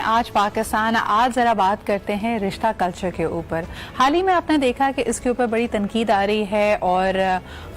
आज पाकिस्तान। आज ज़रा बात करते हैं रिश्ता कल्चर के ऊपर। हाल ही में आपने देखा कि इसके ऊपर बड़ी तनकीद आ रही है और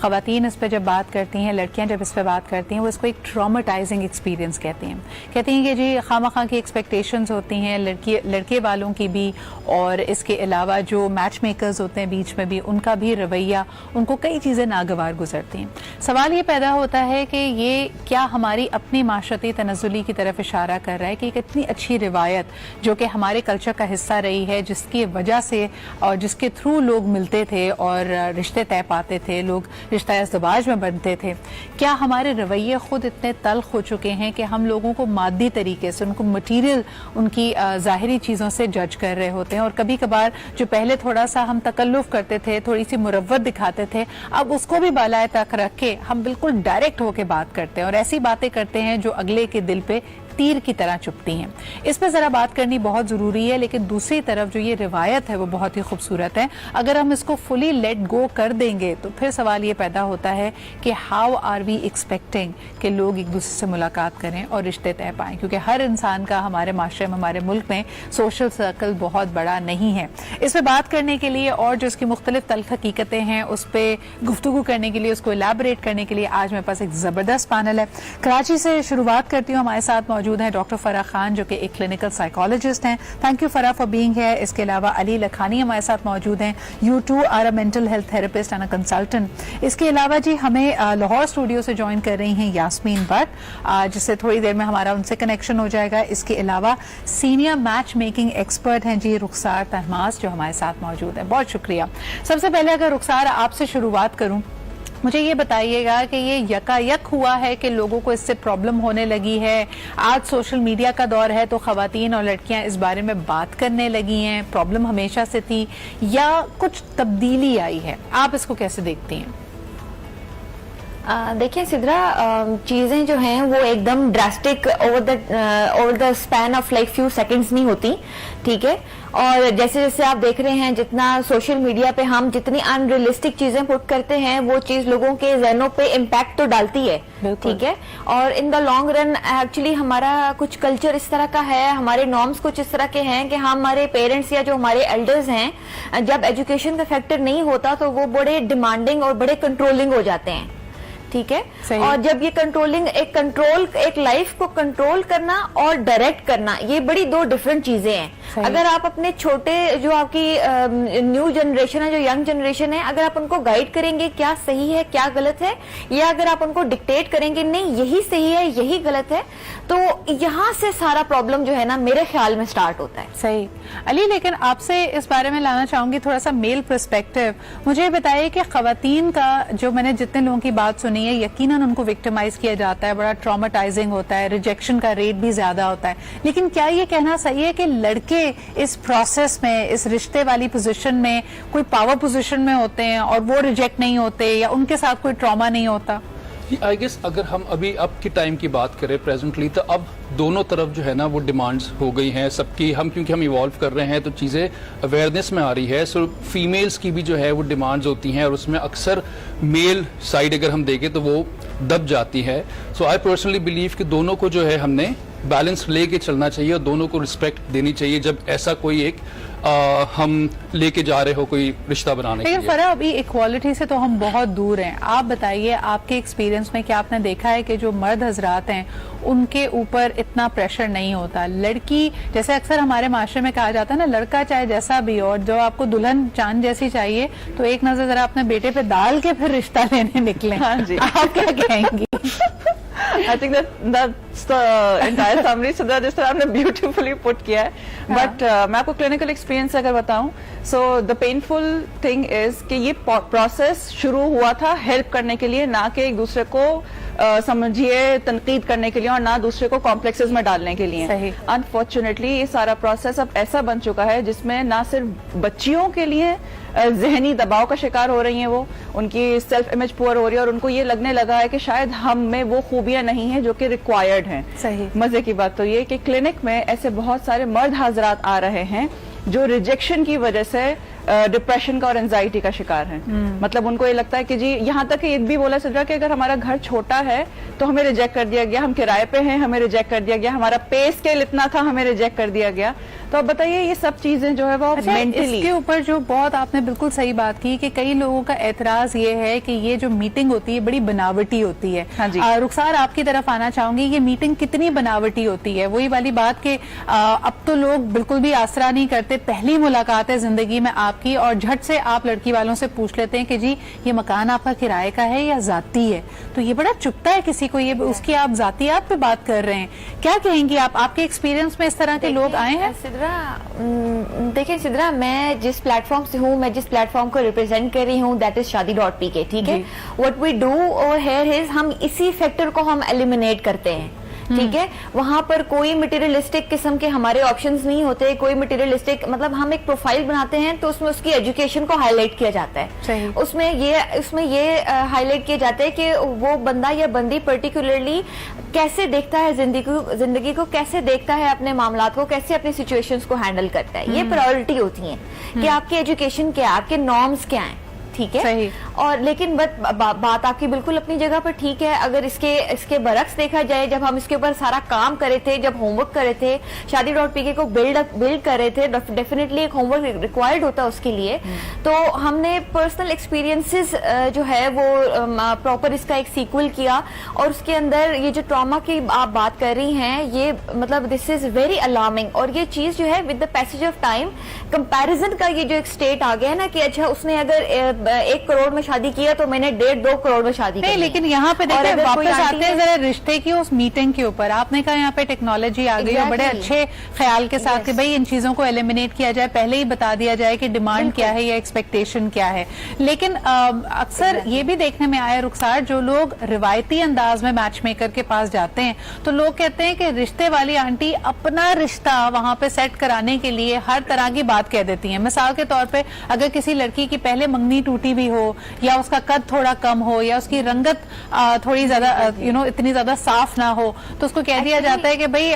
ख़वातीन इस पर जब बात करती हैं, लड़कियां जब इस पर बात करती हैं, वो इसको एक ट्रॉमेटाइजिंग एक्सपीरियंस कहती हैं कि जी खामखा की एक्सपेक्टेशंस होती हैं लड़के वालों की भी, और इसके अलावा जो मैच मेकर्स होते हैं बीच में भी उनका भी रवैया, उनको कई चीज़ें नागवार गुजरती हैं। सवाल ये पैदा होता है कि ये क्या हमारी अपनी माशरती तनज़्ज़ुली की तरफ इशारा कर रहा है कि एक इतनी अच्छी रिवायत जो कि हमारे कल्चर का हिस्सा रही है, जिसकी वजह से और जिसके थ्रू लोग मिलते थे और रिश्ते तय पाते थे, लोग रिश्ता इज़्दिवाज में बनते थे, क्या हमारे रवैये खुद इतने तल्ख हो चुके हैं कि हम लोगों को मादी तरीके से, उनको मटीरियल, उनकी ज़ाहिरी चीज़ों से जज कर रहे होते हैं, और कभी कभार जो पहले थोड़ा सा हम तकल्लुफ़ करते थे, थोड़ी सी मुरव्वत दिखाते थे, अब उसको भी बालाए तक रख के हम बिल्कुल डायरेक्ट होके बात करते हैं और ऐसी बातें करते हैं जो अगले के दिल पे तीर की तरह चुभती हैं। इस पर ज़रा बात करनी बहुत ज़रूरी है, लेकिन दूसरी तरफ जो ये रिवायत है वो बहुत ही खूबसूरत है। अगर हम इसको फुली लेट गो कर देंगे तो फिर सवाल ये पैदा होता है कि हाउ आर वी एक्सपेक्टिंग कि लोग एक दूसरे से मुलाकात करें और रिश्ते तय पाएं, क्योंकि हर इंसान का हमारे माशरे में, हमारे मुल्क में सोशल सर्कल बहुत बड़ा नहीं है। इस पर बात करने के लिए और जो इसकी मुख्तलिफ तल्ख हकीकतें हैं उस पर गुफ्तगू करने के लिए, उसको एलैबोरेट करने के लिए आज मेरे पास एक ज़बरदस्त पैनल है। कराची से शुरुआत करती हूँ। हमारे साथ मौजूद हैं डॉक्टर फराह खान जो कि एक क्लिनिकल साइकोलॉजिस्ट हैं। Thank you Farah for being here. इसके अलावा अली लखानी हमारे साथ मौजूद हैं। You too are a mental health therapist and a consultant. इसके अलावा जी हमें लाहौर स्टूडियो से ज्वाइन कर रही हैं यास्मीन भट्ट, जिससे थोड़ी देर में हमारा उनसे कनेक्शन हो जाएगा। इसके अलावा सीनियर मैच मेकिंग एक्सपर्ट हैं जी रुखसार तहमास जो हमारे साथ मौजूद है। बहुत शुक्रिया। सबसे पहले अगर रुखसार आपसे शुरुआत करूं, मुझे ये बताइएगा कि ये यकायक हुआ है कि लोगों को इससे प्रॉब्लम होने लगी है, आज सोशल मीडिया का दौर है तो खवातीन और लड़कियां इस बारे में बात करने लगी हैं, प्रॉब्लम हमेशा से थी या कुछ तब्दीली आई है? आप इसको कैसे देखती हैं? देखिए सिद्रा, चीजें जो हैं वो एकदम drastic over the span of like few seconds नहीं होती, ठीक है। और जैसे जैसे आप देख रहे हैं, जितना सोशल मीडिया पे हम जितनी अनरियलिस्टिक चीजें पुट करते हैं वो चीज लोगों के ज़हनों पे इम्पैक्ट तो डालती है, ठीक है। और in the long run actually हमारा कुछ कल्चर इस तरह का है, हमारे नॉर्म्स कुछ इस तरह के हैं कि हमारे पेरेंट्स या जो हमारे एल्डर्स हैं, जब एजुकेशन का फैक्टर नहीं होता तो वो बड़े डिमांडिंग और बड़े कंट्रोलिंग हो जाते हैं, ठीक है। और जब ये कंट्रोलिंग, एक लाइफ को कंट्रोल करना और डायरेक्ट करना, ये बड़ी दो डिफरेंट चीजें हैं। अगर आप अपने छोटे जो आपकी न्यू जनरेशन है, जो यंग जनरेशन है, अगर आप उनको गाइड करेंगे क्या सही है क्या गलत है, या अगर आप उनको डिक्टेट करेंगे नहीं यही सही है यही गलत है, तो यहाँ से सारा प्रॉब्लम जो है ना मेरे ख्याल में स्टार्ट होता है। सही अली, लेकिन आपसे इस बारे में लाना चाहूंगी थोड़ा सा मेल पर्सपेक्टिव। मुझे बताइए कि खवातीन का, जो मैंने जितने लोगों की बात सुनी है, यकीनन उनको विक्टिमाइज किया जाता है, बड़ा ट्रॉमेटाइजिंग होता है, रिजेक्शन का रेट भी ज्यादा होता है, लेकिन क्या ये कहना सही है कि लड़के इस प्रोसेस में, इस रिश्ते वाली पोजीशन में कोई पावर पोजीशन में होते हैं और वो रिजेक्ट नहीं होते या उनके साथ कोई ट्रॉमा नहीं होता? आई गेस अगर हम अभी अब की टाइम की बात करें प्रेजेंटली, तो अब दोनों तरफ जो है ना वो डिमांड्स हो गई हैं सबकी। क्योंकि हम इवॉल्व कर रहे हैं तो चीज़ें अवेयरनेस में आ रही है। सो फीमेल्स की भी जो है वो डिमांड्स होती हैं और उसमें अक्सर मेल साइड अगर हम देखें तो वो दब जाती है। सो आई पर्सनली बिलीव कि दोनों को जो है हमने बैलेंस लेके चलना चाहिए और दोनों को रिस्पेक्ट देनी चाहिए जब ऐसा कोई एक हम लेके जा रहे हो कोई रिश्ता बनाने के लिए। फराह, अभी इक्वालिटी से तो हम बहुत दूर हैं। आप बताइए आपके एक्सपीरियंस में क्या आपने देखा है कि जो मर्द हजरात हैं उनके ऊपर इतना प्रेशर नहीं होता? लड़की, जैसे अक्सर हमारे माशरे में कहा जाता है ना, लड़का चाहे जैसा भी हो, और जो आपको दुल्हन चांद जैसी चाहिए, तो एक नजर जरा अपने बेटे पे डाल के फिर रिश्ता लेने निकले। हाँ जी। आप क्या कहेंगी? I think that's the entire summary, Sidra, जिस तरह आपने beautifully put किया है। But मैं आपको clinical experience अगर बताऊं, so the painful thing is कि ये process शुरू हुआ था हेल्प करने के लिए, ना कि एक दूसरे को समझिए तनकीद करने के लिए और ना दूसरे को कॉम्प्लेक्सेस में डालने के लिए। अनफॉर्चुनेटली ये सारा प्रोसेस अब ऐसा बन चुका है जिसमें ना सिर्फ बच्चियों के लिए जहनी दबाव का शिकार हो रही हैं, वो उनकी सेल्फ इमेज पुअर हो रही है और उनको ये लगने लगा है कि शायद हम में वो खूबियां नहीं हैं जो कि रिक्वायर्ड हैं। सही। मजे की बात तो ये कि क्लिनिक में ऐसे बहुत सारे मर्द हजरात आ रहे हैं जो रिजेक्शन की वजह से डिप्रेशन का और एंजाइटी का शिकार हैं। मतलब उनको ये लगता है कि जी, यहाँ तक ये भी बोला सिद्रा कि अगर हमारा घर छोटा है तो हमें रिजेक्ट कर दिया गया, हम किराए पे हैं हमें रिजेक्ट कर दिया गया, हमारा पे स्केल इतना था हमें रिजेक्ट कर दिया गया। तो अब बताइए ये सब चीजें जो है वो मेंटली, इसके ऊपर जो बहुत आपने बिल्कुल सही बात की कि कई लोगों का एतराज ये है कि ये जो मीटिंग होती है बड़ी बनावटी होती है। हाँ जी। रुखसार आपकी तरफ आना चाहूंगी, ये मीटिंग कितनी बनावटी होती है? वही वाली बात कि अब तो लोग बिल्कुल भी आसरा नहीं करते, पहली मुलाकात है जिंदगी में आपकी और झट से आप लड़की वालों से पूछ लेते हैं कि जी ये मकान आपका किराए का है या जाती है। तो ये बड़ा चुभता है किसी को, ये उसकी आप जातियात पे बात कर रहे हैं। क्या कहेंगी आप, आपके एक्सपीरियंस में इस तरह के लोग आए हैं? देखिए सिद्रा, मैं जिस प्लेटफॉर्म से हूँ, मैं जिस प्लेटफॉर्म को रिप्रेजेंट कर रही हूँ, दैट इज शादी.pk, ठीक है। What we do over here is हम इसी फैक्टर को हम एलिमिनेट करते हैं, ठीक है। वहां पर कोई मटेरियलिस्टिक किस्म के हमारे ऑप्शंस नहीं होते, कोई मटेरियलिस्टिक, मतलब हम एक प्रोफाइल बनाते हैं तो उसमें उसकी एजुकेशन को हाईलाइट किया जाता है, उसमें ये हाईलाइट किया जाता है कि वो बंदा या बंदी पर्टिकुलरली कैसे देखता है जिंदगी को कैसे देखता है, अपने मामलात को कैसे, अपनी सिचुएशंस को हैंडल करता है। ये प्रायोरिटी होती है कि आपकी एजुकेशन क्या है, आपके नॉर्म्स क्या हैं, ठीक है। और लेकिन बात आपकी बिल्कुल अपनी जगह पर ठीक है। अगर इसके बरक्स देखा जाए, जब हम इसके ऊपर सारा काम करे थे, जब होमवर्क करे थे, शादी.pk को बिल्ड कर रहे थे, डेफिनेटली एक होमवर्क रिक्वायर्ड होता है उसके लिए। तो हमने पर्सनल एक्सपीरियंसेस जो है वो प्रॉपर इसका एक सीक्वल किया और उसके अंदर ये जो ट्रॉमा की आप बात कर रही हैं, ये मतलब दिस इज वेरी अलार्मिंग। और ये चीज जो है with the passage of time comparison का ये जो एक स्टेट आ गया है ना कि अच्छा उसने अगर 1 करोड़ में शादी किया तो मैंने 1.5-2 करोड़ में शादी की। लेकिन यहाँ पे देखिए वापस आते हैं जरा रिश्ते की उस मीटिंग के ऊपर। आपने कहा यहाँ पे टेक्नोलॉजी आ गई और बड़े अच्छे ख्याल के साथ कि भाई इन चीजों को एलिमिनेट किया जाए, पहले ही बता दिया जाए कि डिमांड क्या है या एक्सपेक्टेशन क्या है। लेकिन अक्सर ये भी देखने में आया रुखसार, जो लोग रिवायती अंदाज में मैच मेकर के पास जाते हैं तो लोग कहते हैं कि रिश्ते वाली आंटी अपना रिश्ता वहां पे सेट कराने के लिए हर तरह की बात कह देती है। मिसाल के तौर पे अगर किसी लड़की की पहले मंगनी टूटी भी हो या उसका कद थोड़ा कम हो या उसकी रंगत थोड़ी ज्यादा इतनी ज्यादा साफ ना हो तो उसको कह दिया जाता है कि भाई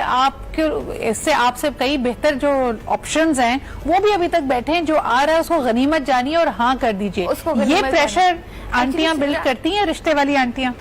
इससे आपसे कई बेहतर जो ऑप्शंस हैं वो भी अभी तक बैठे हैं, जो आ रहा है उसको गनीमत जानिए और हाँ कर दीजिए। ये प्रेशर आंटियां बिल्ड करती हैं, रिश्ते वाली आंटियां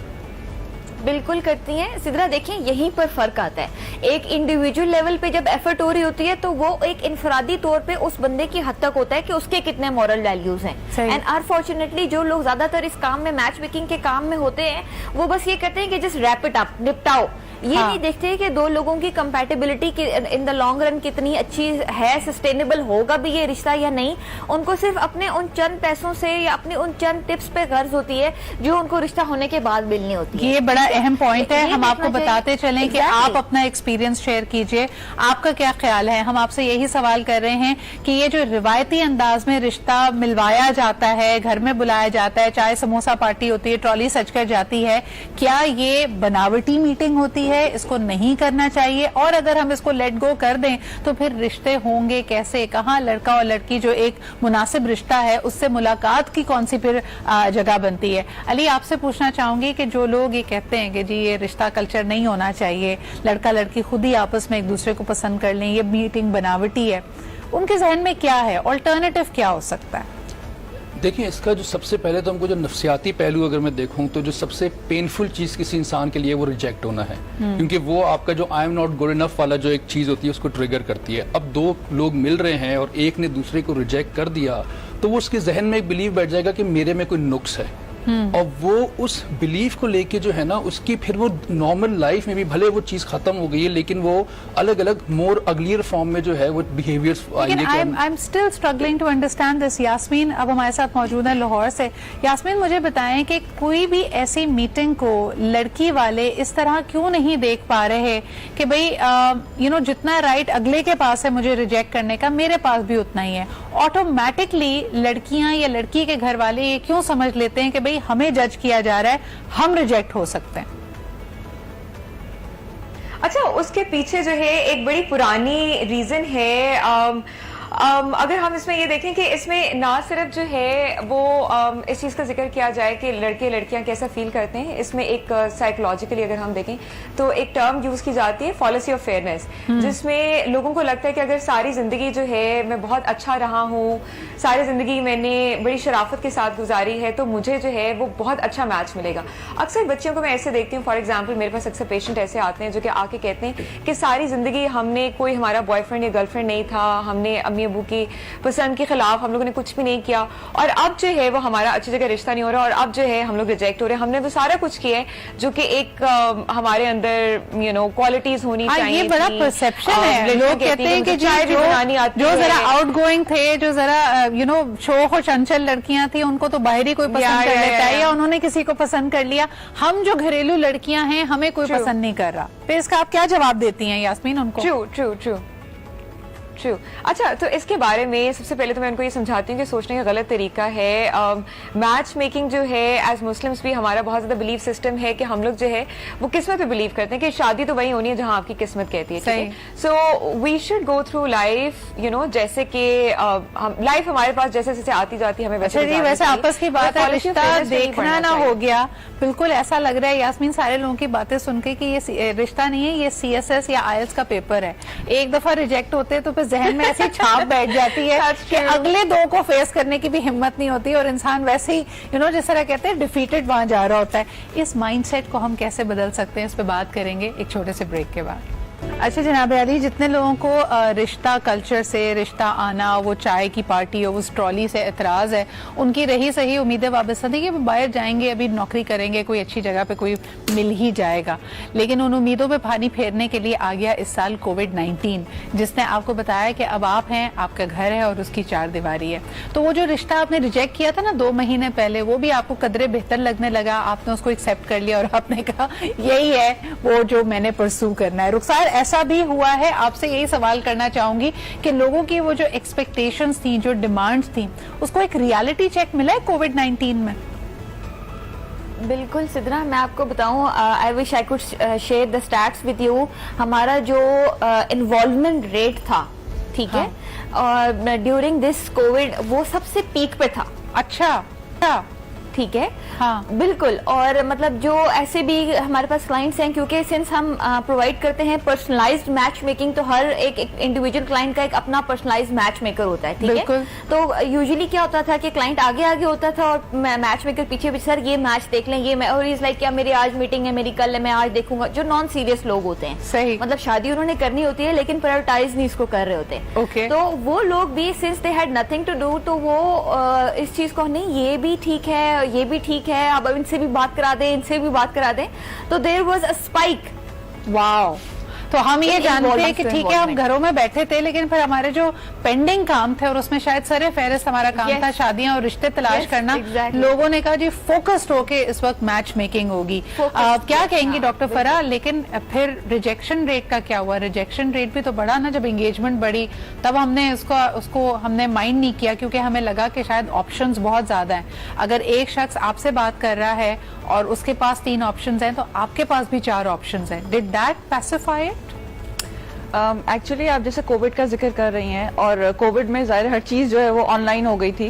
बिल्कुल करती हैं सिद्रा। देखिए यहीं पर फर्क आता है। एक इंडिविजुअल लेवल पे जब एफर्ट हो रही होती है तो वो एक इनफरादी तौर पे उस बंदे की हद तक होता है कि उसके कितने मॉरल वैल्यूज हैं। एंड अनफॉर्चुनेटली जो लोग ज्यादातर इस काम में, मैच मेकिंग के काम में होते हैं, वो बस ये कहते हैं कि जस्ट रैप इट अप, निपटाओ। ये नहीं देखते कि दो लोगों की compatibility in the long run कितनी अच्छी है, सस्टेनेबल होगा भी ये रिश्ता या नहीं। उनको सिर्फ अपने उन चंद पैसों से या अपने उन चंद टिप्स पे गर्ज होती है जो उनको रिश्ता होने के बाद मिलनी होती है। ये बड़ा अहम पॉइंट है। हम आपको बताते चलें कि आप अपना एक्सपीरियंस शेयर कीजिए, आपका क्या ख्याल है। हम आपसे यही सवाल कर रहे हैं कि ये जो रिवायती अंदाज में रिश्ता मिलवाया जाता है, घर में बुलाया जाता है, चाहे समोसा पार्टी होती है, ट्रॉली सज कर जाती है, क्या ये बनावटी मीटिंग होती है? इसको नहीं करना चाहिए। और अगर हम इसको लेट गो कर दें तो फिर रिश्ते होंगे कैसे? कहाँ लड़का और लड़की जो एक मुनासिब रिश्ता है उससे मुलाकात की कौन सी फिर जगह बनती है? अली, आपसे पूछना चाहूंगी कि जो लोग ये कहते हैं कि जी ये रिश्ता कल्चर नहीं होना चाहिए, लड़का लड़की खुद ही आपस में एक दूसरे को पसंद कर लें, ये मीटिंग बनावटी है, उनके जहन में क्या है? ऑल्टरनेटिव क्या हो सकता है? देखिए, इसका जो सबसे पहले तो हमको जो नफ्सियाती पहलू अगर मैं देखूं तो जो सबसे पेनफुल चीज किसी इंसान के लिए वो रिजेक्ट होना है, क्योंकि वो आपका जो I am not good enough वाला जो एक चीज होती है उसको ट्रिगर करती है। अब दो लोग मिल रहे हैं और एक ने दूसरे को रिजेक्ट कर दिया तो वो उसके जहन में एक बिलीव बैठ जाएगा कि मेरे में कोई नुक्स है, और वो उस बिलीफ को लेके जो है ना उसकी फिर वो नॉर्मल लाइफ में भी भले वो चीज खत्म हो गई है लेकिन वो अलग अलग मोर अगलियर फॉर्म में जो है वो बिहेवियर्स आएंगे। I am still struggling to understand this. Yasmeen अब हमारे साथ मौजूद है लाहौर से। यास्मीन, मुझे बताएं कि कोई भी ऐसी मीटिंग को लड़की वाले इस तरह क्यों नहीं देख पा रहे कि भाई जितना राइट अगले के पास है मुझे रिजेक्ट करने का, मेरे पास भी उतना ही है। ऑटोमेटिकली लड़कियां या लड़की के घर वाले ये क्यों समझ लेते हैं कि भाई हमें जज किया जा रहा है, हम रिजेक्ट हो सकते हैं? अच्छा, उसके पीछे जो है एक बड़ी पुरानी रीजन है। اگر ہم اس میں یہ دیکھیں کہ اس میں نہ صرف جو ہے وہ اس چیز کا ذکر کیا جائے کہ لڑکے لڑکیاں کیسا فیل کرتے ہیں, اس میں ایک سائیکولوجیکلی اگر ہم دیکھیں تو ایک ٹرم یوز کی جاتی ہے پالیسی آف فیئرنیس, جس میں لوگوں کو لگتا ہے کہ اگر ساری زندگی جو ہے میں بہت اچھا رہا ہوں, ساری زندگی میں نے بڑی شرافت کے ساتھ گزاری ہے, تو مجھے جو ہے وہ بہت اچھا میچ ملے گا. اکثر بچوں کو میں ایسے دیکھتی ہوں, فار ایگزامپل میرے پاس اکثر پیشنٹ ایسے آتے ہیں جو کہ آ کے کہتے ہیں کہ ساری زندگی ہم نے کوئی ہمارا بوائے فرینڈ یا گرل فرینڈ نہیں تھا, ہم نے امی ابو کی پسند کے خلاف ہم لوگوں نے کچھ بھی نہیں کیا, اور اب جو ہے وہ ہمارا اچھی جگہ رشتہ نہیں ہو رہا, اور اب جو ہے ہم لوگ ریجیکٹ ہو رہے ہیں. ہم نے وہ سارا کچھ کیا ہے جو کہ ایک ہمارے اندر کوالٹیز ہونی چاہیے. یہ بڑا پرسپشن ہے, لوگ کہتے ہیں کہ جو ذرا آؤٹ گوئنگ تھے, جو ذرا شوخ اور چنچل لڑکیاں تھیں, ان کو تو باہر ہی کوئی پسند کر لیتا ہے, یا انہوں نے کسی کو پسند کر لیا. ہم جو گھریلو لڑکیاں ہیں ہمیں کوئی پسند نہیں کر رہا. پھر اس کا آپ کیا جواب دیتی ہیں یاسمین ان کو؟ ٹرو. اچھا, تو اس کے بارے میں سب سے پہلے تو میں ان کو یہ سمجھاتی ہوں کہ سوچنے کا غلط طریقہ ہے. میچ میکنگ جو ہے ایز مسلمس بھی ہمارا بہت زیادہ بلیف سسٹم ہے کہ ہم لوگ جو ہے وہ قسمت پہ بلیو کرتے ہیں کہ شادی تو وہی ہونی ہے جہاں آپ کی قسمت کہتی ہے. ٹھیک ہے, so we should go through life جیسے کہ لائف ہمارے پاس جیسے جیسے آتی جاتی ہمیں ویسے آپس کی بات ہے, رشتہ دیکھنا نہ ہو گیا. بالکل ایسا لگ رہا ہے یاسمین سارے لوگوں کی باتیں سن کے کہ یہ رشتہ نہیں ہے, یہ CSS یا IELTS کا پیپر ہے. ایک دفعہ ریجیکٹ ہوتے تو پھر ذہن میں ایسی چھاپ بیٹھ جاتی ہے کہ اگلے دو کو فیس کرنے کی بھی ہمت نہیں ہوتی, اور انسان ویسے ہی جس طرح کہتے ہیں ڈیفیٹڈ وہاں جا رہا ہوتا ہے. اس مائنڈ سیٹ کو ہم کیسے بدل سکتے ہیں, اس پہ بات کریں گے ایک چھوٹے سے بریک کے بعد. اچھا جناب علی, جتنے لوگوں کو رشتہ کلچر سے, رشتہ آنا, وہ چائے کی پارٹی ہو, اس ٹرالی سے اعتراض ہے, ان کی رہی صحیح امیدیں وابستہ تھی کہ وہ باہر جائیں گے, ابھی نوکری کریں گے, کوئی اچھی جگہ پہ کوئی مل ہی جائے گا. لیکن ان امیدوں پہ پانی پھیرنے کے لیے آ گیا اس سال کووڈ-19, جس نے آپ کو بتایا کہ اب آپ ہیں, آپ کا گھر ہے اور اس کی چار دیواری ہے. تو وہ جو رشتہ آپ نے ریجیکٹ کیا تھا نا 2 مہینے پہلے, وہ بھی آپ کو قدرے بہتر لگنے لگا, آپ نے اس کو ایکسیپٹ کر لیا اور آپ نے کہا یہی ہے وہ جو میں نے پرسو کرنا ہے. رخسار, ایسا بھی ہوا ہے؟ آپ سے یہی سوال کرنا چاہوں گی کہ لوگوں کی وہ جو ایکسپیکٹیشنز تھیں, جو ڈیمانڈز تھیں, اس کو ایک ریالٹی چیک ملا ہے کووڈ-19 میں؟ بالکل سدرا, میں آپ کو بتاؤں, I wish I could share the status with you. ہمارا جو انوالومنٹ ریٹ تھا, ٹھیک ہے, اور ڈیورنگ دس کووڈ وہ سب سے پیک پہ تھا. اچھا, ٹھیک ہے, ہاں بالکل. اور مطلب جو ایسے بھی ہمارے پاس کلائنٹس ہیں, کیونکہ سنس ہم پرووائڈ کرتے ہیں پرسنلائزڈ میچ میکنگ, تو ہر ایک انڈیویجول کلائنٹ کا ایک اپنا پرسنلائزڈ میچ میکر ہوتا ہے. ٹھیک ہے, تو یوزلی کیا ہوتا تھا کہ کلائنٹ آگے ہوتا تھا اور میچ میکر پیچھے سر یہ میچ دیکھ لیں, یہ اور از لائک کیا میری آج میٹنگ ہے, میری کل ہے, میں آج دیکھوں گا. جو نان سیریس لوگ ہوتے ہیں, صحیح, مطلب شادی انہوں نے کرنی ہوتی ہے لیکن پرائورٹائز نہیں اس کو کر رہے ہوتے. تو وہ لوگ بھی since they had nothing to do, تو وہ اس چیز کو نہیں, یہ بھی ٹھیک ہے, یہ بھی ٹھیک ہے, اب ان سے بھی بات کرا دیں, ان سے بھی بات کرا دیں. تو دیر واز اے اسپائک. واو. تو ہم یہ جانتے ہیں کہ ٹھیک ہے ہم گھروں میں بیٹھے تھے, لیکن پھر ہمارے جو پینڈنگ کام تھے, اور اس میں شاید سر فہرست ہمارا کام تھا شادیاں اور رشتے تلاش کرنا, لوگوں نے کہا جی فوکسڈ ہو کے اس وقت میچ میکنگ ہوگی. کیا کہیں گی ڈاکٹر فرح؟ لیکن پھر ریجیکشن ریٹ کا کیا ہوا؟ ریجیکشن ریٹ بھی تو بڑھا نا, جب انگیجمنٹ بڑھی تب ہم نے اس کو ہم نے مائنڈ نہیں کیا, کیونکہ ہمیں لگا کہ شاید آپشنز بہت زیادہ ہیں. اگر ایک شخص آپ سے بات کر رہا ہے اور اس کے پاس 3 آپشنز ہیں, تو آپ کے پاس بھی 4 آپشنز ہیں. Did that pacify it? Actually آپ جیسے کووڈ کا ذکر کر رہی ہیں, اور کووڈ میں ظاہر ہر چیز جو ہے وہ آن لائن ہو گئی تھی.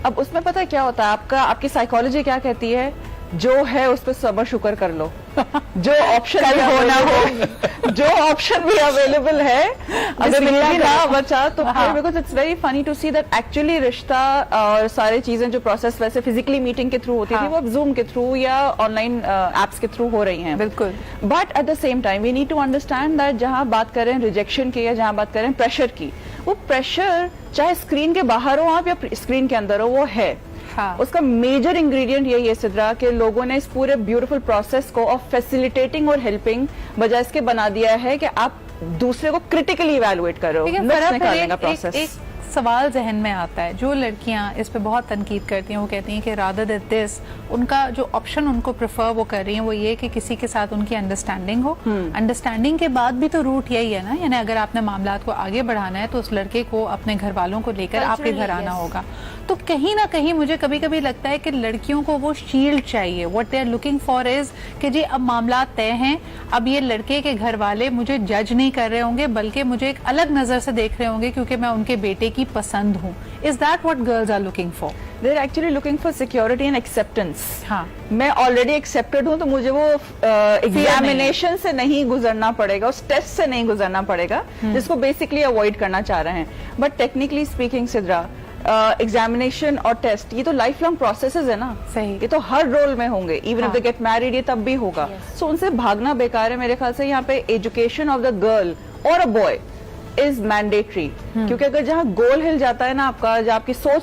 اب اس میں پتہ کیا ہوتا ہے, آپ کی سائیکالوجی کیا کہتی ہے, جو ہے اس پہ صبر شکر کر لو, جو آپشن بھی اویلیبل ہے اگر مل بھی رہا بچا تو. Because it's very funny to see that actually رشتہ اور ساری چیزیں جو پروسیس ویسے فزیکلی میٹنگ کے تھرو ہوتی تھی, وہ اب زوم کے تھرو یا آن لائن ایپس کے تھرو ہو رہی ہیں. بالکل. But at the same time we need to understand that جہاں بات کریں ریجیکشن کی, یا جہاں بات کریں پریشر کی, وہ پریشر چاہے اسکرین کے باہر ہو آپ یا اسکرین کے اندر ہو, وہ ہے. اس کا میجر انگریڈینٹ یہی ہے سدرا, کہ لوگوں نے اس پورے بیوٹیفل پروسیس کو آف فیسیلیٹیٹنگ اور ہیلپنگ بجائے اس کے بنا دیا ہے کہ آپ دوسرے کو کریٹیکلی ایویلویٹ کر رہے ہو, نقص نکالنے کا پروسیس. ایک سوال ذہن میں آتا ہے, جو لڑکیاں اس پہ بہت تنقید کرتی ہیں, وہ کہتی ہیں کہ رادر دین دس, ان کا جو آپشن ان کو پریفر وہ کر رہی ہیں وہ یہ کہ کسی کے ساتھ ان کی انڈرسٹینڈنگ ہو. انڈرسٹینڈنگ کے بعد بھی تو روٹ یہی ہے نا, یعنی اگر آپ نے معاملات کو آگے بڑھانا ہے تو اس لڑکے کو اپنے گھر والوں کو لے کر آپ کے گھر آنا ہوگا. تو کہیں نہ کہیں مجھے کبھی کبھی لگتا ہے کہ لڑکیوں کو وہ شیلڈ چاہیے. What they are looking for is کہ جی اب معاملات طے ہیں, اب یہ لڑکے کے گھر والے مجھے جج نہیں کر رہے ہوں گے, بلکہ مجھے ایک الگ نظر سے دیکھ رہے ہوں گے, کیونکہ میں ان کے بیٹے کی लड़की पसंद हूँ. Is that what girls are looking for? They're actually looking for security and acceptance. हाँ. मैं ऑलरेडी एक्सेप्टेड हूँ तो मुझे वो एग्जामिनेशन से नहीं गुजरना पड़ेगा, उस टेस्ट से नहीं गुजरना पड़ेगा, जिसको बेसिकली अवॉइड करना चाह रहे हैं. But technically speaking Sidra, examination और टेस्ट ये तो लाइफ लॉन्ग प्रोसेसेस है ना. सही. ये तो हर रोल में होंगे, even if they get married ये तब भी होगा. सो उनसे भागना बेकार है मेरे ख्याल से. यहाँ पे एजुकेशन ऑफ द गर्ल और अ बॉय इज मैंडेटरी, क्योंकि अगर जहाँ गोल हिल जाता है ना आपका, जहाँ आपकी सोच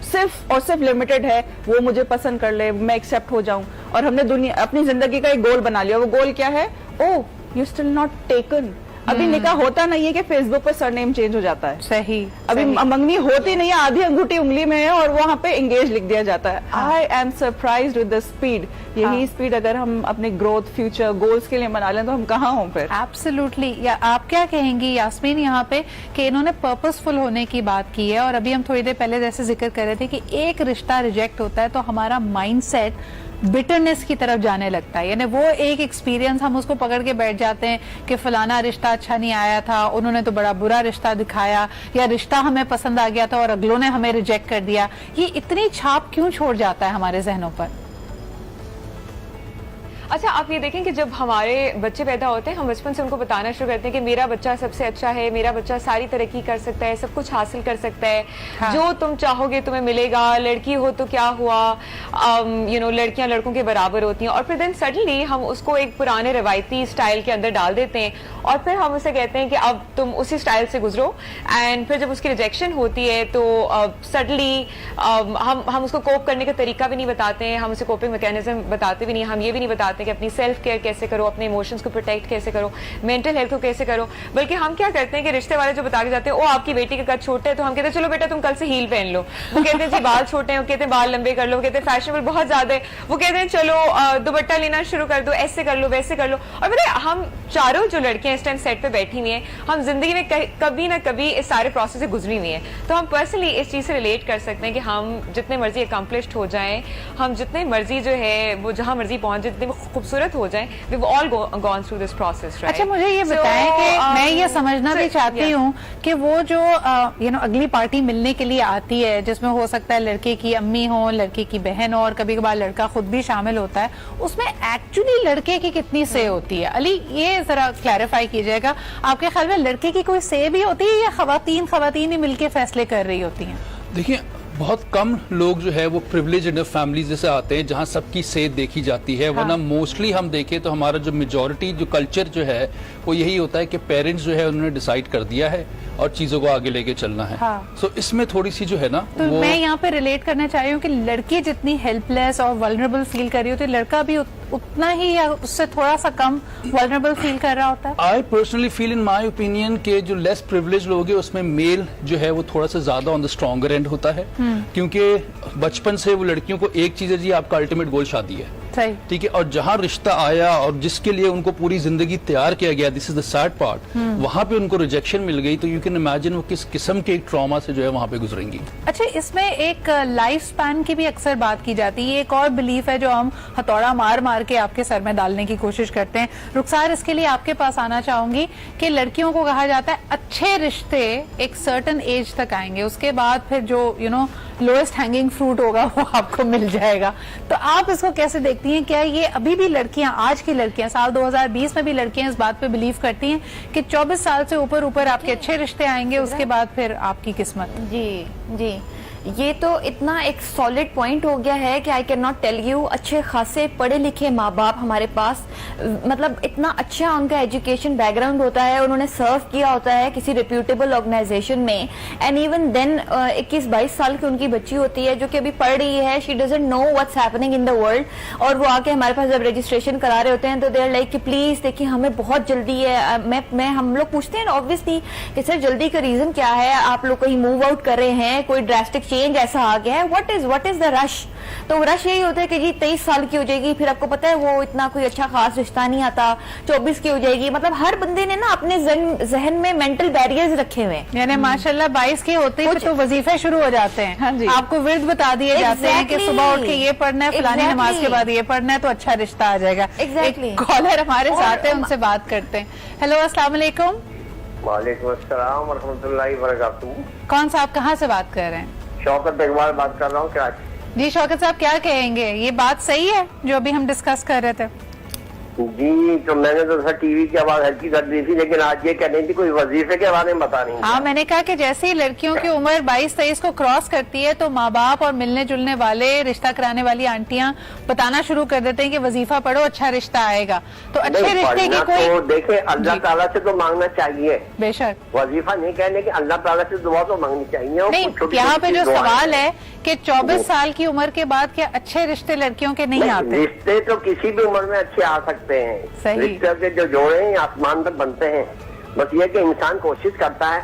सिर्फ और सिर्फ लिमिटेड है, वो मुझे पसंद कर ले, मैं एक्सेप्ट हो जाऊं, और हमने दुनिया अपनी जिंदगी का एक गोल बना लिया. वो गोल क्या है? Oh you still not taken. अभी निकाह होता नहीं है कि फेसबुक पर सरनेम चेंज हो जाता है. सही. अभी मंगनी होती नहीं है, आधी अंगूठी उंगली में है और वहां पे एंगेज लिख दिया जाता है. I am surprised with the speed. यही स्पीड अगर हम अपने ग्रोथ फ्यूचर गोल्स के लिए बना लें तो हम कहाँ हों फिर. एब्सोल्युटली. या आप क्या कहेंगी यास्मीन यहाँ पे कि इन्होंने पर्पसफुल होने की बात की है, और अभी हम थोड़ी देर पहले जैसे जिक्र कर रहे थे कि एक रिश्ता रिजेक्ट होता है तो हमारा माइंडसेट बिटरनेस की तरफ जाने लगता है. यानी वो एक एक्सपीरियंस हम उसको पकड़ के बैठ जाते हैं कि फलाना रिश्ता अच्छा नहीं आया था, उन्होंने तो बड़ा बुरा रिश्ता दिखाया, या रिश्ता हमें पसंद आ गया था और अगलों ने हमें रिजेक्ट कर दिया. ये इतनी छाप क्यों छोड़ जाता है हमारे जहनों पर? अच्छा, आप ये देखें कि जब हमारे बच्चे पैदा होते हैं हम बचपन से उनको बताना शुरू करते हैं कि मेरा बच्चा सबसे अच्छा है, मेरा बच्चा सारी तरक्की कर सकता है, सब कुछ हासिल कर सकता है. हाँ. जो तुम चाहोगे तुम्हें मिलेगा. लड़की हो तो क्या हुआ, लड़कियां लड़कों के बराबर होती हैं. और फिर देन सडनली हम उसको एक पुराने रवायती स्टाइल के अंदर डाल देते हैं और फिर हम उसे कहते हैं कि अब तुम उसी स्टाइल से गुजरो. एंड फिर जब उसकी रिजेक्शन होती है तो सडनली हम उसको कोप करने का तरीका भी नहीं बताते हैं, हम उसे कोपिंग मैकेनिज्म बताते भी नहीं. हम ये भी नहीं बताते कि अपनी सेल्फ केयर कैसे करो, अपने इमोशंस को प्रोटेक्ट कैसे करो, मेंटल हेल्थ को कैसे करो. बल्कि हम क्या करते हैं कि रिश्ते वाले जो बता के जाते हैं, ओ आपकी बेटी का कद छोटा है, तो हम कहते हैं चलो बेटा तुम कल से हील पहन लो. वो कहते हैं जी बाल छोटे हैं, वो कहते हैं बाल लंबे कर लो, वो कहते हैं फैशनेबल बहुत ज्यादा है, वो कहते हैं चलो दुपट्टा लेना शुरू कर दो, ऐसे कर लो वैसे कर लो. और पता है हम चारों जो लड़कियां इस टाइम सेट पे बैठी हुई हैं, हम जिंदगी में कभी ना कभी इस सारे प्रोसेस से गुजरी हुई हैं. तो हम पर्सनली इस चीज से रिलेट कर सकते हैं कि हम जितने मर्जी अकम्पलिश्ड हो जाएं, हम जितने मर्जी जो है वो जहां मर्जी पहुंच जाए, जितने खूबसूरत हो जाएं, we've all gone through this process, right? अच्छा, मुझे ये बताएं कि मैं ये समझना भी चाहती हूँ कि वो जो अगली पार्टी मिलने के लिए आती है, जिसमें हो सकता है लड़के की अम्मी हो, लड़के की बहन हो, और कभी कभार लड़का खुद भी शामिल होता है, उसमें एक्चुअली लड़के की कितनी से होती है? अली ये जरा क्लैरिफाई कीजिएगा, आपके ख्याल में लड़के की कोई से भी होती है या खवातीन ही मिलके फैसले कर रही होती हैं? देखिए, बहुत कम लोग जो है वो प्रिविलेज इनफ फैमिलीज जैसे आते हैं जहां सबकी सेहत देखी जाती है. वरना मोस्टली हम देखें तो हमारा जो मेजॉरिटी जो कल्चर जो है वो यही होता है कि पेरेंट्स जो है उन्होंने डिसाइड कर दिया है और चीजों को आगे लेके चलना है. सो इसमें थोड़ी सी जो है ना, तो मैं यहाँ पे रिलेट करना चाह रही हूँ कि लड़की जितनी हेल्पलेस और वल्नरेबल फील कर रही होती है, लड़का भी उतना ही या उससे थोड़ा सा कम वल्नरेबल फील कर रहा होता है. I personally feel in my opinion के जो लेस प्रिविलेज लोग हैं उसमें मेल जो है वो थोड़ा सा ज्यादा ऑन द स्ट्रॉन्गर एंड होता है. क्योंकि बचपन से वो लड़कियों को एक चीज है जी, आपका अल्टीमेट गोल शादी है, ठीक है, और जहां रिश्ता आया और जिसके लिए उनको पूरी जिंदगी तैयार किया गया, this is the sad part, वहां पे उनको रिजेक्शन मिल गई, तो यू कैन इमेजिन वो किस किस्म के ट्रॉमा से जो है वहां पे गुजरेंगी. अच्छा, इसमें एक लाइफ स्पैन की भी अक्सर बात की जाती है. एक और बिलीफ है जो हम हथौड़ा मार मार के आपके सर में डालने की कोशिश करते हैं. रुखसार, इसके लिए आपके पास आना चाहूंगी कि लड़कियों को कहा जाता है अच्छे रिश्ते एक सर्टन एज तक आएंगे, उसके बाद फिर जो लोएस्ट हैंगिंग फ्रूट होगा वो आपको मिल जाएगा. तो आप इसको कैसे देखती हैं? क्या ये अभी भी लड़कियां, आज की लड़कियां, साल 2020 में भी लड़कियां इस बात पे बिलीव करती हैं कि 24 साल से ऊपर आपके अच्छे रिश्ते आएंगे, उसके बाद फिर आपकी किस्मत? जी, ये तो इतना एक सॉलिड पॉइंट हो गया है कि I can not tell you. अच्छे खासे पढ़े लिखे माँ बाप हमारे पास, मतलब इतना अच्छा उनका एजुकेशन बैकग्राउंड होता है, उन्होंने सर्व किया होता है किसी रिप्यूटेबल ऑर्गेनाइजेशन में, एंड इवन देन 21-22 साल की उनकी बच्ची होती है जो कि अभी पढ़ रही है, she doesn't know what's happening in the world, और वो आके हमारे पास जब रजिस्ट्रेशन करा रहे होते हैं तो दे आर लाइक कि प्लीज देखिए हमें बहुत जल्दी है. हम लोग पूछते हैं ऑब्वियसली कि सर जल्दी का रीजन क्या है, आप लोग कहीं मूव आउट कर रहे हैं, कोई ड्रास्टिक चेंज ऐसा आ गया है, व्हाट इज द रश? तो रश यही होता है कि जी 23 साल की हो जाएगी, फिर आपको पता है वो इतना कोई अच्छा खास रिश्ता नहीं आता, 24 की हो जाएगी. मतलब हर बंदे ने ना अपने जहन में मेंटल बैरियर्स रखे हुए हैं. यानी माशाल्लाह 22 की होते ही तो वजीफे शुरू हो जाते हैं. हाँ जी. आपको विर्द बता दिए जाते हैं कि सुबह उठ के ये पढ़ना है, फलानी नमाज के बाद ये पढ़ना है, तो अच्छा रिश्ता आ जाएगा. Exactly. एक कॉलर हमारे साथ है, उनसे बात करते हैं. हेलो, अस्सलाम वालेकुम. वालेकुम अस्सलाम वरहमतुल्लाहि वबरकातुहू। कौन सा, आप कहाँ से बात कर रहे हैं? शौकत इकबाल बात कर रहा हूँ कराची। जी शौकत साहब, क्या कहेंगे? ये बात सही है जो अभी हम डिस्कस कर रहे थे? जी, तो मैंने तो सर टीवी की आवाज हल्की कर दी थी, लेकिन आज ये कह रही थी कोई वजीफे के बारे में बता रही थी। हाँ, मैंने कहा कि जैसे ही लड़कियों की उम्र 22-23 को क्रॉस करती है तो माँ बाप और मिलने जुलने वाले, रिश्ता कराने वाली आंटियां बताना शुरू कर देते हैं कि वजीफा पढ़ो, अच्छा रिश्ता आएगा। तो अच्छे नहीं, रिश्ते की पढ़ना कोई तो देखे अल्लाह ताला से तो मांगना चाहिए, बेशक वजीफा नहीं कहने की, अल्लाह ताला से दुआ तो मांगनी चाहिए। और नहीं, कुछ छोटी यहाँ पे छोटी जो दुआएं सवाल हैं। है कि 24 साल की उम्र के बाद क्या अच्छे रिश्ते लड़कियों के नहीं आते? रिश्ते तो किसी भी उम्र में अच्छे आ सकते हैं। सही। रिश्ते के जो जोड़े हैं आसमान तक बनते हैं, बस ये कि इंसान कोशिश करता है,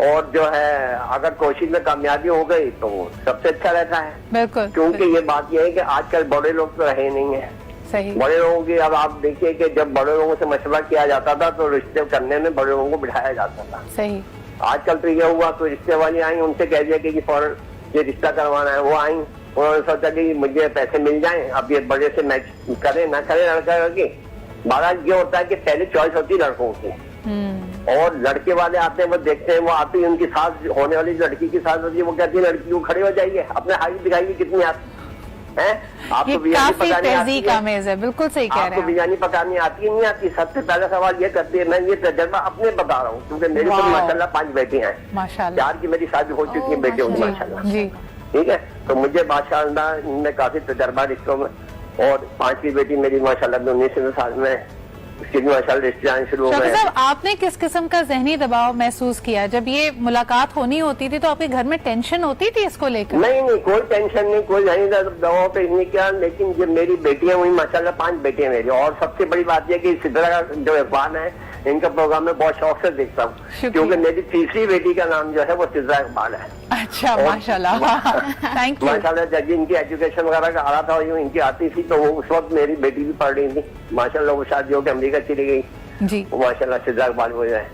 और जो है अगर कोशिश में कामयाबी हो गई तो सबसे अच्छा रहता है। बिल्कुल, क्योंकि ये बात ये है कि आजकल बड़े लोग तो रहे नहीं है। सही। बड़े लोगों की अब आप देखिए कि जब बड़े लोगों से मशवरा किया जाता था तो रिश्ते करने में बड़े लोगों को बिठाया जाता था। सही। आजकल तो ये हुआ तो रिश्ते वाली आई, उनसे कह दिया कि फौरन ये रिश्ता करवाना है। वो आई, उन्होंने सोचा कि मुझे पैसे मिल जाएं, अब ये बड़े से मैच करे ना करे लड़का लड़की। बहरहाल ये होता है कि पहली चॉइस होती है लड़कों की, और लड़के वाले आते हैं, वो देखते हैं, वो आती है उनकी सास होने वाली लड़की की सास होती है, वो कहती है लड़की को खड़े हो जाइए, अपने हाइट दिखाइए कितनी आती है। आपको ये बिरयानी काफी पकानी आती तहजीब है? आमेज है, बिल्कुल सही कह रहे आपको हैं। बिरयानी पकानी आती है नहीं आती? सबसे पहला सवाल ये करती है, मैं ये तजर्बा अपने बता रहा हूँ, क्योंकि मेरे तो वाह। माशाल्लाह 5 बेटे हैं, माशाल्लाह। 4 की मेरी शादी हो चुकी है, बेटे होंगे जी माशाल्लाह। जी। ठीक है, तो मुझे माशाल्लाह इनमें काफी तजर्बा रिश्तों में, और 5वीं बेटी मेरी माशाल्लाह 19वें साल में, उसकी भी माशाल्लाह रिश्ते आने शुरू हो शौकत गए। साहब, आपने किस किस्म का जहनी दबाव महसूस किया जब ये मुलाकात होनी होती थी? तो आपके घर में टेंशन होती थी इसको लेकर? नहीं, कोई टेंशन नहीं, कोई नहीं दवाओं पे नहीं किया, लेकिन जब मेरी बेटियां हुई माशाल्लाह 5 बेटे हैं मेरे, और सबसे बड़ी बात यह कि सिद्रा का जो इकबाल है, इनका प्रोग्राम मैं बहुत शौक से देखता हूँ, शुक्रिया। क्योंकि मेरी तीसरी बेटी का नाम जो है वो सिद्रा इकबाल है। अच्छा, माशाल्लाह। Thank you. माशाल्लाह जब इनकी एजुकेशन वगैरह का आ रहा था, यूं इनकी आती थी, तो वो उस वक्त मेरी बेटी भी पढ़ रही थी माशाल्लाह, वो शादी होकर अमेरिका चली गई, जी वो माशाल्लाह सिद्रा इकबाल हो जाए।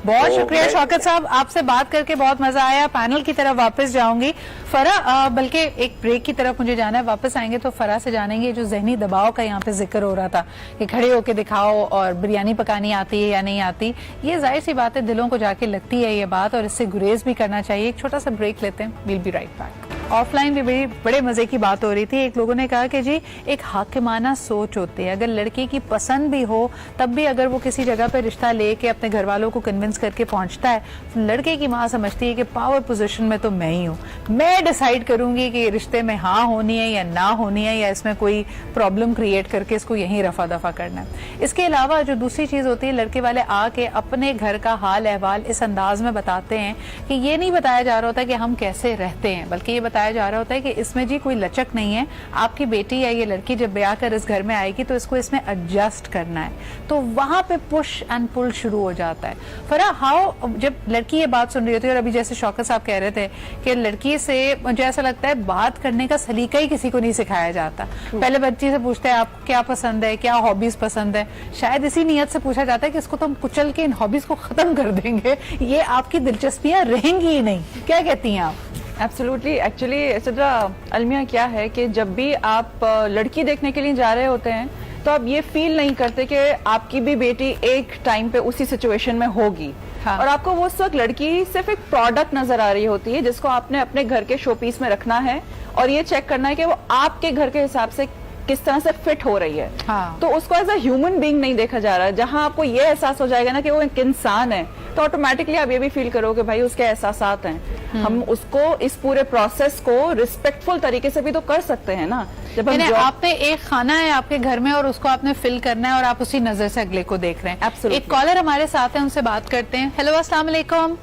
बहुत तो शुक्रिया मैं- शौकत साहब, आपसे बात करके बहुत मजा आया। पैनल की तरफ वापस जाऊंगी। फरा, बल्कि एक ब्रेक की तरफ मुझे जाना है, वापस आएंगे तो फरा से जानेंगे जो जहनी दबाव का यहाँ पे जिक्र हो रहा था कि खड़े होके दिखाओ और बिरयानी पकानी आती है या नहीं आती। ये जाहिर सी बात है, दिलों को जाके लगती है ये बात, और इससे गुरेज भी करना चाहिए। एक छोटा सा ब्रेक लेते हैं, will be right back. Offline भी बड़े मजे की बात हो रही थी। एक लोगों ने कहा कि जी एक हाकिमाना सोच होती है, अगर लड़के की पसंद भी हो तब भी अगर वो किसी जगह पे रिश्ता लेके अपने घर वालों को कन्विंस करके पहुंचता है, तो लड़के की माँ समझती है कि पावर पोजीशन में तो मैं ही हूँ, मैं डिसाइड करूंगी कि रिश्ते में हाँ होनी है या ना होनी है, या इसमें कोई प्रॉब्लम क्रिएट करके इसको यहीं रफा दफा करना है। इसके अलावा जो दूसरी चीज होती है, लड़के वाले आके अपने घर का हाल अहवाल इस अंदाज में बताते हैं कि ये नहीं बताया जा रहा होता कि हम कैसे रहते हैं, बल्कि ये बताया जा रहा होता है कि इसमें जी कोई लचक नहीं है, आपकी बेटी या ये लड़की जब ब्याह कर इस घर में आएगी तो इसको इसमें एडजस्ट करना है। तो वहां पे पुश एंड पुल शुरू हो जाता है। फरा, हाउ, जब लड़की ये बात सुन रही होती है, और अभी जैसे शौकत साहब कह रहे थे कि लड़की से मुझे ऐसा लगता है बात करने का सलीका ही किसी को नहीं सिखाया जाता। पहले बच्ची से पूछते हैं आपको क्या पसंद है, क्या हॉबीज पसंद है, शायद इसी नियत से पूछा जाता है कि इसको तो हम कुचल के इन हॉबीज को खत्म कर देंगे, ये आपकी दिलचस्पियां रहेंगी ही नहीं। क्या कहती हैं आप? एब्सोल्युटली। एक्चुअली सिद्रा, अलमिया क्या है कि जब भी आप लड़की देखने के लिए जा रहे होते हैं तो आप ये फील नहीं करते कि आपकी भी बेटी एक टाइम पे उसी सिचुएशन में होगी। हाँ। और आपको वो उस वक्त लड़की सिर्फ एक प्रोडक्ट नजर आ रही होती है जिसको आपने अपने घर के शोपीस में रखना है और ये चेक करना है कि वो आपके घर के हिसाब से किस तरह से फिट हो रही है। हाँ। तो उसको एज अ ह्यूमन बीइंग नहीं देखा जा रहा है। जहां आपको ये एहसास हो जाएगा ना कि वो एक इंसान है, तो ऑटोमेटिकली आप ये भी फील करोगे भाई उसके एहसासात हैं, हम उसको इस पूरे प्रोसेस को रिस्पेक्टफुल तरीके से भी तो कर सकते हैं ना। जब हम आप पे एक खाना है आपके घर में और उसको आपने फिल करना है और आप उसी नजर से अगले को देख रहे हैं। Absolutely. एक कॉलर हमारे साथ है, उनसे बात करते हैं। हेलो, अस्सलाम वालेकुम।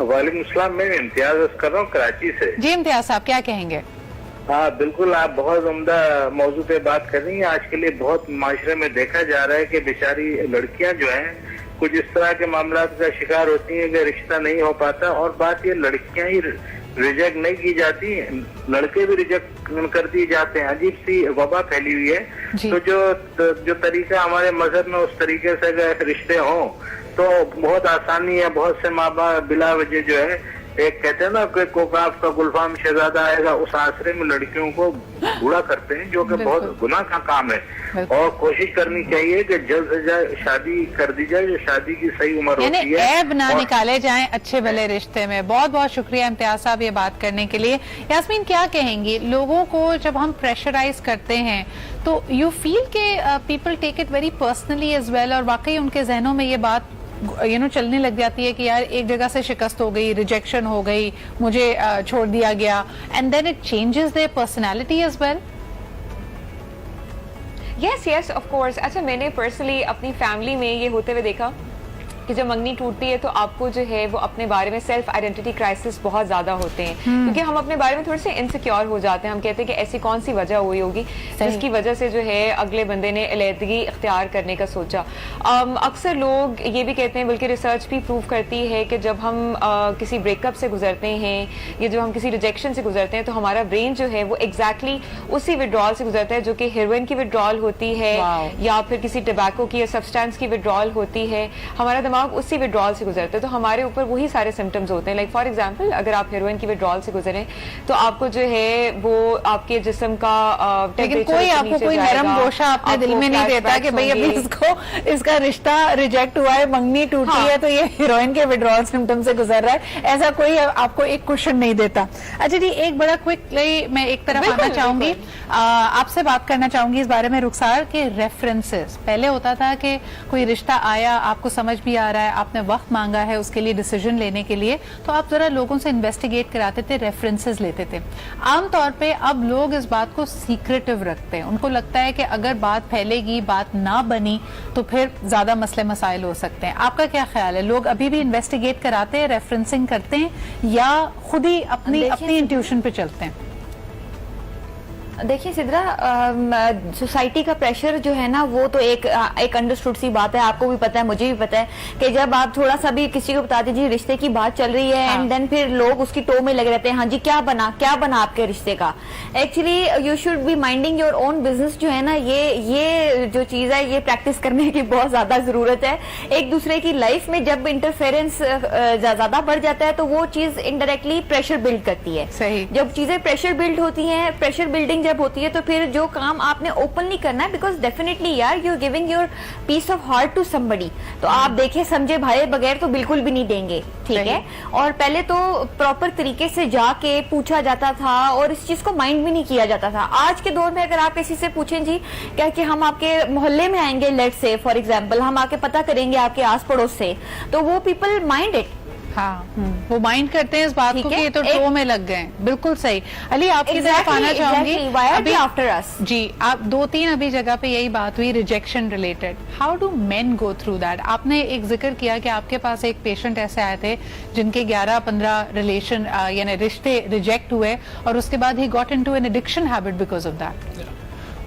वालेकुम सलाम, मैं इम्तियाज कर रहा हूँ कराची से। जी इम्तियाज साहब, क्या कहेंगे? हाँ बिल्कुल, आप बहुत उम्दा मौजू पे बात कर रही हैं। आज के लिए बहुत माशरे में देखा जा रहा है कि बेचारी लड़कियां जो हैं कुछ इस तरह के मामला का शिकार होती हैं कि रिश्ता नहीं हो पाता। और बात ये लड़कियां ही रिजेक्ट नहीं की जाती, लड़के भी रिजेक्ट कर दिए जाते हैं। अजीब सी वबा फैली हुई है। तो जो तरीका हमारे मजहब में उस तरीके से अगर रिश्ते हों तो बहुत आसानी है। बहुत से माँ बाप बिला वजह जो है ایک کہتے ہیں نا کہ کوکاف کا گلفام شہزادہ آئے گا، اس آسرے میں لڑکیوں کو بوڑھا کرتے ہیں، جو کہ بہت گناہ کا کام ہے، اور کوشش کرنی چاہیے کہ جلد سے جلد شادی کر دی جائے، جو شادی کی صحیح عمر ہوتی ہے، یعنی عیب نہ نکالے جائیں اچھے بھلے رشتے میں. بہت بہت شکریہ امتیاز صاحب یہ بات کرنے کے لیے. یاسمین کیا کہیں گی لوگوں کو جب ہم پریشرائز کرتے ہیں تو یو فیل کہ people take it very personally as well, اور واقعی ان کے ذہنوں میں یہ بات چلنے لگ جاتی ہے کہ یار ایک جگہ سے شکست ہو گئی، ریجیکشن ہو گئی، مجھے چھوڑ دیا گیا، and then it changes their personality as well? Yes of course. اچھا میں نے پرسنلی اپنی فیملی میں یہ ہوتے ہوئے دیکھا کہ جب منگنی ٹوٹتی ہے تو آپ کو جو ہے وہ اپنے بارے میں سیلف آئیڈینٹی کرائسس بہت زیادہ ہوتے ہیں، کیونکہ ہم اپنے بارے میں تھوڑے سے انسیکیور ہو جاتے ہیں. ہم کہتے ہیں کہ ایسی کون سی وجہ ہوئی ہوگی جس کی وجہ سے جو ہے اگلے بندے نے علیحدگی اختیار کرنے کا سوچا. اکثر لوگ یہ بھی کہتے ہیں، بلکہ ریسرچ بھی پروو کرتی ہے کہ جب ہم کسی بریک اپ سے گزرتے ہیں یا جب ہم کسی ریجیکشن سے گزرتے ہیں تو ہمارا برین جو ہے وہ ایگزیکٹلی اسی وڈرال سے گزرتا ہے جو کہ ہیروئن کی وڈرال ہوتی ہے یا پھر کسی ٹبیکو کی یا سبسٹینس کی وڈرال ہوتی ہے. ہمارا دماغ اسی وڈرال سے گزرتے ہیں تو ہمارے اوپر وہی سارے سمٹمز ہوتے ہیں. لائک فار ایگزامپل اگر آپ ہیروئن کی وڈرال سے گزریں تو آپ کو جو ہے وہ آپ کے جسم کا لیکن کوئی آپ کو کوئی نرم گوشہ اپنے دل میں نہیں دیتا کہ بھئی ابھی اس کا رشتہ ریجیکٹ ہوا ہے، منگنی ٹوٹی ہے تو یہ ہیروئن کے وڈرال سمٹم سے گزر رہا ہے، ایسا کوئی آپ کو ایک کوشن نہیں دیتا. اچھا جی ایک بڑا کوئکلی میں ایک طرف آنا چاہوں گی، آپ سے بات کرنا چاہوں گی اس بارے میں رخسار کہ ریفرنسز پہلے ہوتا تھا کہ کوئی رشتہ آیا، آپ کو سمجھ بھی آ رہا ہے، آپ نے وقت مانگا ہے اس کے لیے ڈیسیجن لینے کے لیے، تو آپ ذرا لوگوں سے انویسٹیگیٹ کراتے تھے، ریفرنسز لیتے تھے. عام طور پہ اب لوگ اس بات کو سیکریٹو رکھتے ہیں، ان کو لگتا ہے کہ اگر بات پھیلے گی، بات نہ بنی تو پھر زیادہ مسئلے مسائل ہو سکتے ہیں. آپ کا کیا خیال ہے؟ لوگ ابھی بھی انویسٹیگیٹ کراتے ہیں، ریفرنسنگ کرتے ہیں، یا خود ہی اپنی انٹیوشن پہ چلتے ہیں؟ دیکھیے سدرا، سوسائٹی کا پریشر جو ہے نا وہ تو ایک انڈرسٹوڈ سی بات ہے، آپ کو بھی پتا ہے، مجھے بھی پتا ہے کہ جب آپ تھوڑا سا بھی کسی کو بتا دیجیے رشتے کی بات چل رہی ہے اینڈ دین پھر لوگ اس کی ٹو میں لگے رہتے ہیں، ہاں جی کیا بنا آپ کے رشتے کا. Actually you should be minding your own business. جو ہے نا یہ جو چیز ہے یہ پریکٹس کرنے کی بہت زیادہ ضرورت ہے. ایک دوسرے کی لائف میں جب انٹرفیئرنس زیادہ بڑھ جاتا ہے تو وہ چیز انڈائریکٹلی پریشر بلڈ کرتی ہے. صحیح. جب چیزیں پریشر بلڈ ہوتی ہیں، پریشر بلڈنگ جب ہوتی ہے تو پھر جو کام آپ نے اوپنلی کرنا ہے، بیکاز ڈیفینیٹلی یار you giving your piece of heart to somebody, تو آپ دیکھے سمجھے بھائی بغیر تو بالکل بھی نہیں دیں گے، ٹھیک ہے. اور پہلے تو پراپر طریقے سے جا کے پوچھا جاتا تھا اور اس چیز کو مائنڈ بھی نہیں کیا جاتا تھا. آج کے دور میں اگر آپ کسی سے پوچھیں جی کیا کہ ہم آپ کے محلے میں آئیں گے، لیٹ سے فار ایگزامپل ہم آ کے پتہ کریں گے آپ کے آس پڑوس سے، تو وہ پیپل مائنڈ اٹ. ہاں وہ مائنڈ کرتے ہیں اس بات کو کہ یہ تو ٹو میں لگ گئے. بالکل صحیح. علی آپ کی طرف آنا چاہوں گی. جی آپ 2-3 ابھی جگہ پہ یہی بات ہوئی rejection related. How do men go through that? آپ نے ایک ذکر کیا کہ آپ کے پاس ایک پیشنٹ ایسے آئے تھے جن کے 11-15 ریلیشن یعنی رشتے ریجیکٹ ہوئے اور اس کے بعد ہی got into an addiction habit because of that.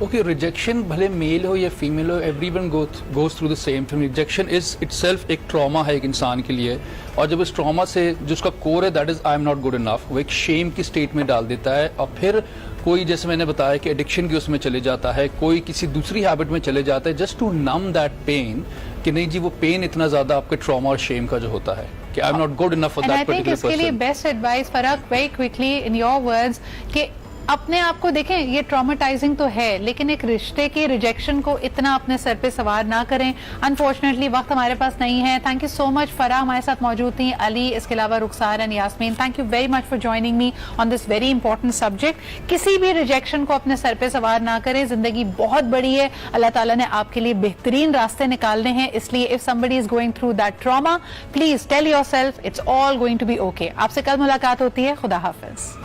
Okay, rejection بھلے میل ہو یا فیمیل ہو، every one goes through the same thing. Rejection is itself ایک ٹراما ہے ایک انسان کے لیے، اور جب اس ٹراما سے جو اس کا کور ہے that is I am not good انف، وہ ایک شیم کی اسٹیٹ میں ڈال دیتا ہے. اور پھر کوئی جیسے میں نے بتایا کہ ایڈکشن کی اس میں چلے جاتا ہے، کوئی کسی دوسری ہیبٹ میں چلے جاتا ہے جسٹ ٹو نم دیٹ پین، کہ نہیں جی وہ پین اتنا زیادہ آپ کے ٹراما اور شیم کا جو ہوتا ہے کہ I am not good enough for that particular person. اس کے لیے بیسٹ ایڈوائس فرق very quickly in your words کہ اپنے آپ کو دیکھیں یہ ٹرامیٹائزنگ تو ہے، لیکن ایک رشتے کے ریجیکشن کو اتنا اپنے سر پہ سوار نہ کریں. انفارچونیٹلی وقت ہمارے پاس نہیں ہے. تھینک یو سو مچ. فرح ہمارے ساتھ موجود تھیں، علی، اس کے علاوہ Rukhsar and Yasmin. Thank you very much for joining me on this very important subject. کسی بھی ریجیکشن کو اپنے سر پہ سوار نہ کریں. زندگی بہت بڑی ہے، اللہ تعالیٰ نے آپ کے لیے بہترین راستے نکالنے ہیں. اس لیے if somebody is going through that trauma, please tell yourself it's all going to be okay. آپ سے کل ملاقات ہوتی ہے. خدا حافظ.